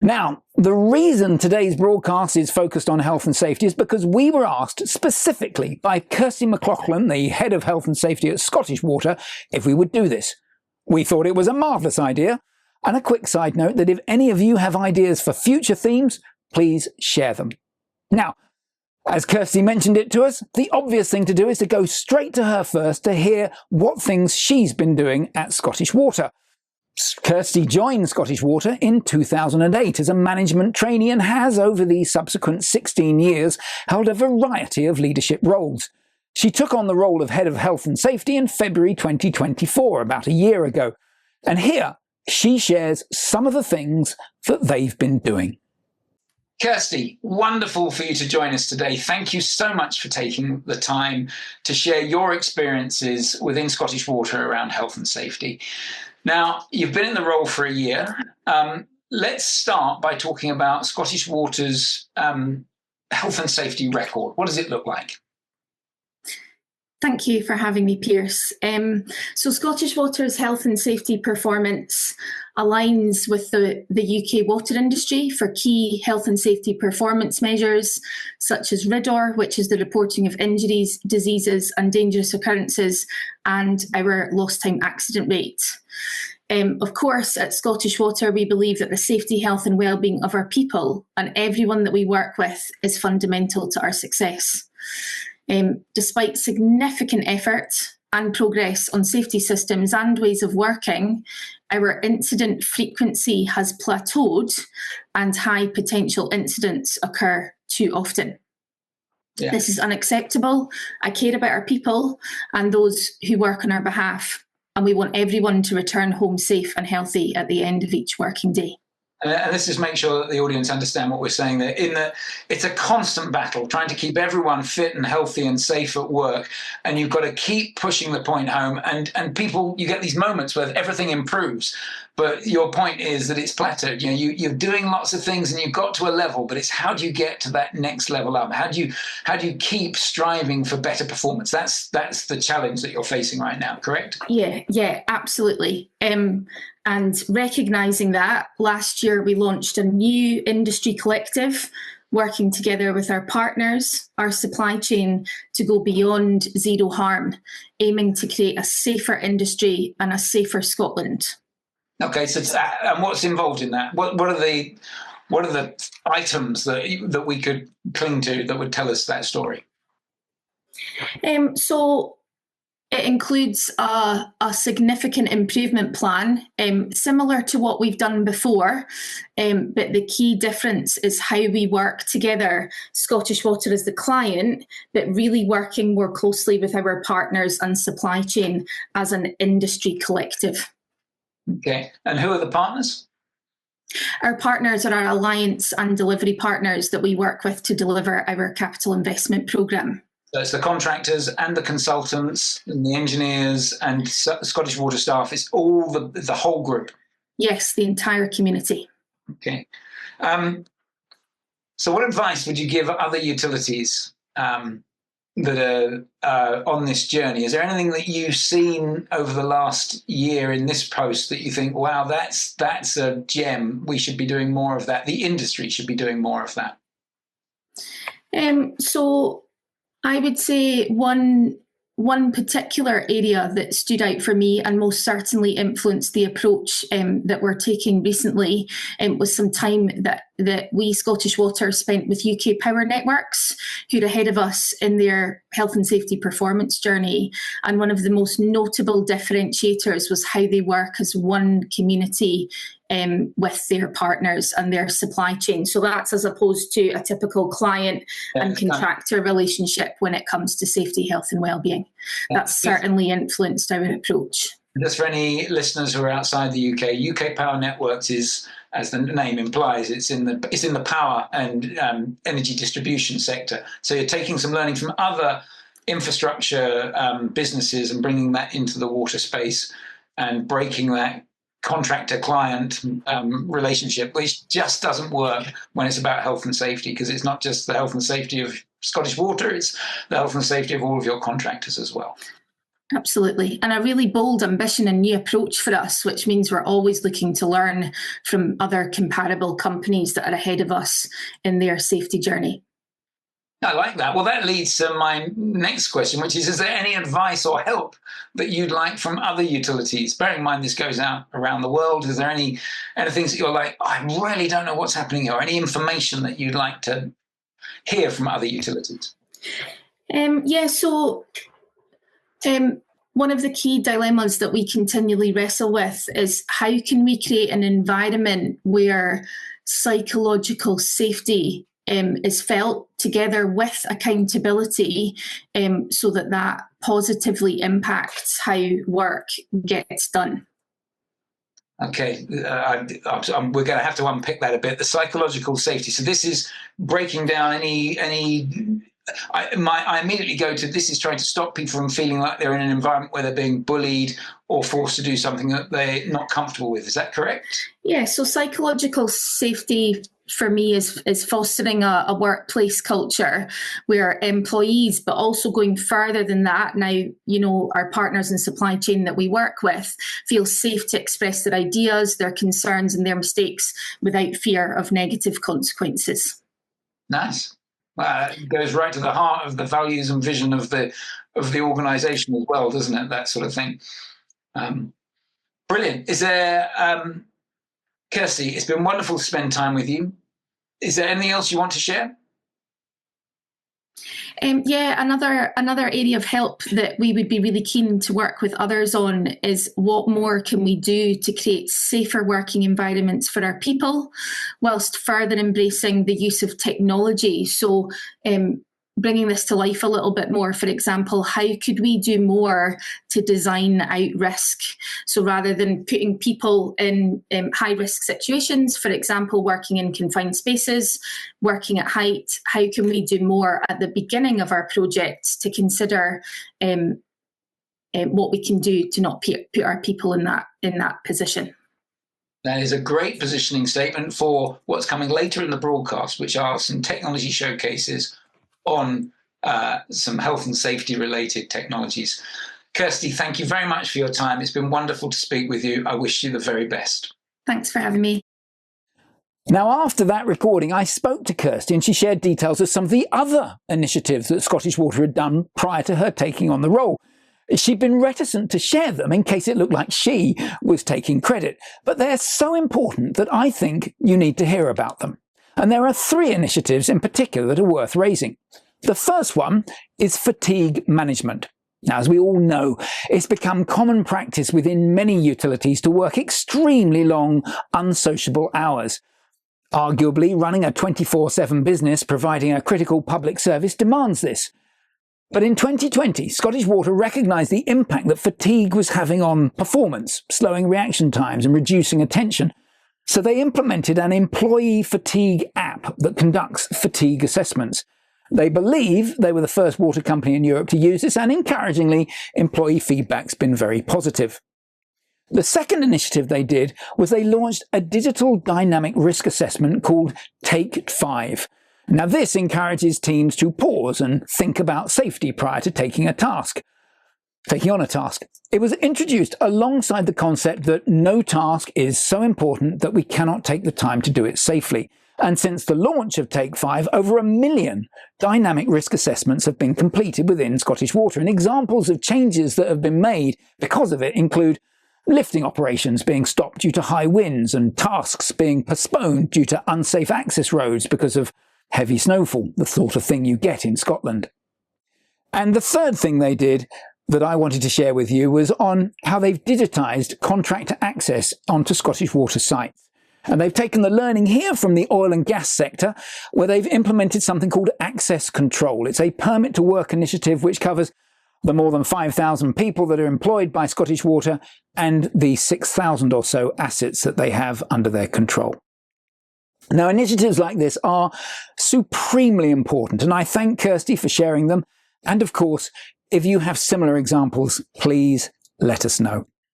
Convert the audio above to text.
Now, the reason today's broadcast is focused on health and safety is because we were asked specifically by Kirsty McLaughlan, the head of health and safety at Scottish Water, if we would do this. We thought it was a marvellous idea. And a quick side note that if any of you have ideas for future themes, please share them. Now, as Kirsty mentioned it to us, the obvious thing to do is to go straight to her first to hear what things she's been doing at Scottish Water. Kirsty joined Scottish Water in 2008 as a management trainee and has, over the subsequent 16 years, held a variety of leadership roles. She took on the role of Head of Health and Safety in February 2024, about a year ago. And here, she shares some of the things that they've been doing. Kirsty, wonderful for you to join us today. Thank you so much for taking the time to share your experiences within Scottish Water around health and safety. Now, you've been in the role for a year. Let's start by talking about Scottish Water's health and safety record. What does it look like? Thank you for having me, Pierce. So Scottish Water's health and safety performance aligns with the UK water industry for key health and safety performance measures, such as RIDDOR, which is the reporting of injuries, diseases and dangerous occurrences, and our lost time accident rate. Of course, at Scottish Water, we believe that the safety, health and wellbeing of our people and everyone that we work with is fundamental to our success. Despite significant effort and progress on safety systems and ways of working, our incident frequency has plateaued and high potential incidents occur too often. Yeah. This is unacceptable. I care about our people and those who work on our behalf, and we want everyone to return home safe and healthy at the end of each working day. And let's just make sure that the audience understand what we're saying there. It's a constant battle, trying to keep everyone fit and healthy and safe at work. And you've got to keep pushing the point home. And people, you get these moments where everything improves. But your point is that it's plateaued. You know, you're doing lots of things and you've got to a level, but it's how do you get to that next level up? How do you keep striving for better performance? That's the challenge that you're facing right now, correct? Yeah, absolutely. And recognising that, last year we launched a new industry collective, working together with our partners, our supply chain, to go beyond zero harm, aiming to create a safer industry and a safer Scotland. Okay, so and what's involved in that? What are the items that we could cling to that would tell us that story? So it includes a significant improvement plan, similar to what we've done before, but the key difference is how we work together. Scottish Water is the client, but really working more closely with our partners and supply chain as an industry collective. Okay, and who are the partners? Our partners are our alliance and delivery partners that we work with to deliver our capital investment programme. So it's the contractors and the consultants and the engineers and Scottish Water staff. It's all the whole group. Yes, the entire community. Okay. So what advice would you give other utilities that are on this journey? Is there anything that you've seen over the last year in this post that you think, wow, that's a gem, we should be doing more of that, the industry should be doing more of that? So I would say one particular area that stood out for me and most certainly influenced the approach that we're taking recently was some time that we, Scottish Water, spent with UK Power Networks, who are ahead of us in their health and safety performance journey. And one of the most notable differentiators was how they work as one community with their partners and their supply chain. So that's as opposed to a typical client and contractor relationship when it comes to safety, health and wellbeing. That's certainly influenced our approach. Just for any listeners who are outside the UK Power Networks is, as the name implies, it's in the power and energy distribution sector. So you're taking some learning from other infrastructure businesses and bringing that into the water space and breaking that contractor-client relationship, which just doesn't work when it's about health and safety, because it's not just the health and safety of Scottish Water, it's the health and safety of all of your contractors as well. Absolutely. And a really bold ambition and new approach for us, which means we're always looking to learn from other comparable companies that are ahead of us in their safety journey. I like that. Well, that leads to my next question, which is there any advice or help that you'd like from other utilities? Bearing in mind this goes out around the world, is there any things that you're like, I really don't know what's happening here, or any information that you'd like to hear from other utilities? One of the key dilemmas that we continually wrestle with is how can we create an environment where psychological safety is felt together with accountability, so that positively impacts how work gets done. Okay, we're going to have to unpick that a bit. The psychological safety. So this is breaking down I immediately go to this is trying to stop people from feeling like they're in an environment where they're being bullied or forced to do something that they're not comfortable with. Is that correct? Yeah, so psychological safety for me is fostering a workplace culture where employees, but also going further than that, now, our partners in supply chain that we work with feel safe to express their ideas, their concerns and their mistakes without fear of negative consequences. Nice. It goes right to the heart of the values and vision of the organisation as well, doesn't it? That sort of thing. Brilliant. Is there, Kirsty, it's been wonderful to spend time with you. Is there anything else you want to share? Another area of help that we would be really keen to work with others on is what more can we do to create safer working environments for our people, whilst further embracing the use of technology. So bringing this to life a little bit more, for example, how could we do more to design out risk? So rather than putting people in high risk situations, for example, working in confined spaces, working at height, how can we do more at the beginning of our projects to consider what we can do to not put our people in that position? That is a great positioning statement for what's coming later in the broadcast, which are some technology showcases on some health and safety related technologies. Kirsty, thank you very much for your time. It's been wonderful to speak with you. I wish you the very best. Thanks for having me. Now, after that recording, I spoke to Kirsty and she shared details of some of the other initiatives that Scottish Water had done prior to her taking on the role. She'd been reticent to share them in case it looked like she was taking credit, but they're so important that I think you need to hear about them. And there are 3 initiatives in particular that are worth raising. The first one is fatigue management. Now, as we all know, it's become common practice within many utilities to work extremely long, unsociable hours. Arguably, running a 24/7 business providing a critical public service demands this. But in 2020, Scottish Water recognised the impact that fatigue was having on performance, slowing reaction times and reducing attention. So they implemented an employee fatigue app that conducts fatigue assessments. They believe they were the first water company in Europe to use this, and encouragingly, employee feedback's been very positive. The second initiative they did was they launched a digital dynamic risk assessment called Take 5. Now this encourages teams to pause and think about safety prior to taking on a task. It was introduced alongside the concept that no task is so important that we cannot take the time to do it safely. And since the launch of Take 5, over 1 million dynamic risk assessments have been completed within Scottish Water. And examples of changes that have been made because of it include lifting operations being stopped due to high winds and tasks being postponed due to unsafe access roads because of heavy snowfall, the sort of thing you get in Scotland. And the third thing they did that I wanted to share with you was on how they've digitised contractor access onto Scottish Water sites. And they've taken the learning here from the oil and gas sector, where they've implemented something called access control. It's a permit to work initiative which covers the more than 5,000 people that are employed by Scottish Water and the 6,000 or so assets that they have under their control. Now, initiatives like this are supremely important, and I thank Kirsty for sharing them. And of course, if you have similar examples, please let us know.